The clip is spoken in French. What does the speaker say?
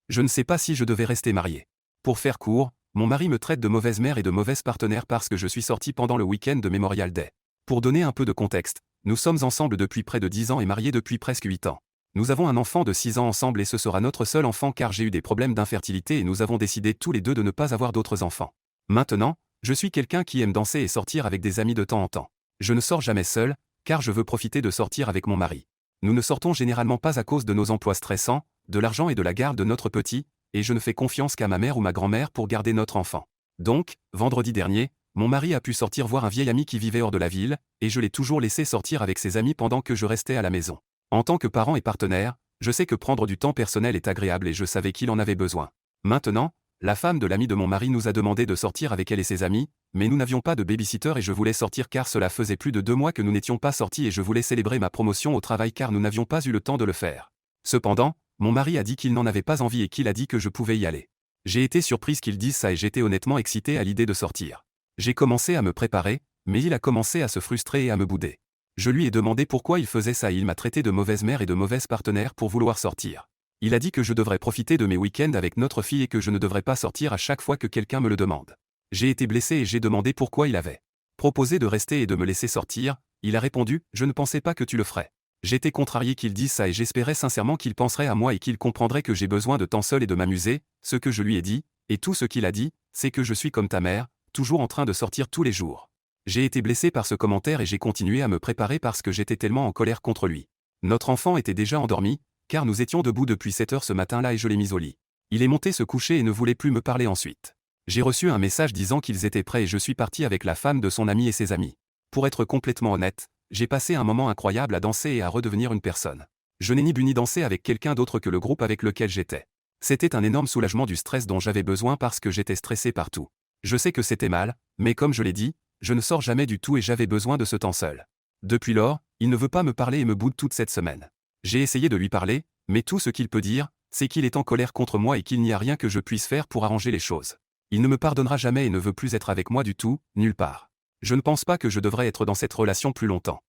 Je ne sais pas si je devais rester marié. Pour faire court, mon mari me traite de mauvaise mère et de mauvaise partenaire parce que je suis sorti pendant le week-end de Memorial Day. Pour donner un peu de contexte, nous sommes ensemble depuis près de 10 ans et mariés depuis presque 8 ans. Nous avons un enfant de 6 ans ensemble et ce sera notre seul enfant car j'ai eu des problèmes d'infertilité et nous avons décidé tous les deux de ne pas avoir d'autres enfants. Maintenant, je suis quelqu'un qui aime danser et sortir avec des amis de temps en temps. Je ne sors jamais seul, car je veux profiter de sortir avec mon mari. Nous ne sortons généralement pas à cause de nos emplois stressants, de l'argent et de la garde de notre petit, et je ne fais confiance qu'à ma mère ou ma grand-mère pour garder notre enfant. Donc, vendredi dernier, mon mari a pu sortir voir un vieil ami qui vivait hors de la ville, et je l'ai toujours laissé sortir avec ses amis pendant que je restais à la maison. En tant que parent et partenaire, je sais que prendre du temps personnel est agréable et je savais qu'il en avait besoin. Maintenant, la femme de l'ami de mon mari nous a demandé de sortir avec elle et ses amis, mais nous n'avions pas de babysitter et je voulais sortir car cela faisait plus de 2 mois que nous n'étions pas sortis et je voulais célébrer ma promotion au travail car nous n'avions pas eu le temps de le faire. Cependant, mon mari a dit qu'il n'en avait pas envie et qu'il a dit que je pouvais y aller. J'ai été surprise qu'il dise ça et j'étais honnêtement excité à l'idée de sortir. J'ai commencé à me préparer, mais il a commencé à se frustrer et à me bouder. Je lui ai demandé pourquoi il faisait ça et il m'a traité de mauvaise mère et de mauvaise partenaire pour vouloir sortir. Il a dit que je devrais profiter de mes week-ends avec notre fille et que je ne devrais pas sortir à chaque fois que quelqu'un me le demande. J'ai été blessé et j'ai demandé pourquoi il avait proposé de rester et de me laisser sortir. Il a répondu « Je ne pensais pas que tu le ferais ». J'étais contrarié qu'il dise ça et j'espérais sincèrement qu'il penserait à moi et qu'il comprendrait que j'ai besoin de temps seul et de m'amuser. Ce que je lui ai dit, et tout ce qu'il a dit, c'est que je suis comme ta mère, toujours en train de sortir tous les jours. J'ai été blessé par ce commentaire et j'ai continué à me préparer parce que j'étais tellement en colère contre lui. Notre enfant était déjà endormi, car nous étions debout depuis 7 heures ce matin-là et je l'ai mis au lit. Il est monté se coucher et ne voulait plus me parler ensuite. J'ai reçu un message disant qu'ils étaient prêts et je suis parti avec la femme de son ami et ses amis. Pour être complètement honnête, j'ai passé un moment incroyable à danser et à redevenir une personne. Je n'ai ni bu ni dansé avec quelqu'un d'autre que le groupe avec lequel j'étais. C'était un énorme soulagement du stress dont j'avais besoin parce que j'étais stressé partout. Je sais que c'était mal, mais comme je l'ai dit, je ne sors jamais du tout et j'avais besoin de ce temps seul. Depuis lors, il ne veut pas me parler et me boude toute cette semaine. J'ai essayé de lui parler, mais tout ce qu'il peut dire, c'est qu'il est en colère contre moi et qu'il n'y a rien que je puisse faire pour arranger les choses. Il ne me pardonnera jamais et ne veut plus être avec moi du tout, nulle part. Je ne pense pas que je devrais être dans cette relation plus longtemps.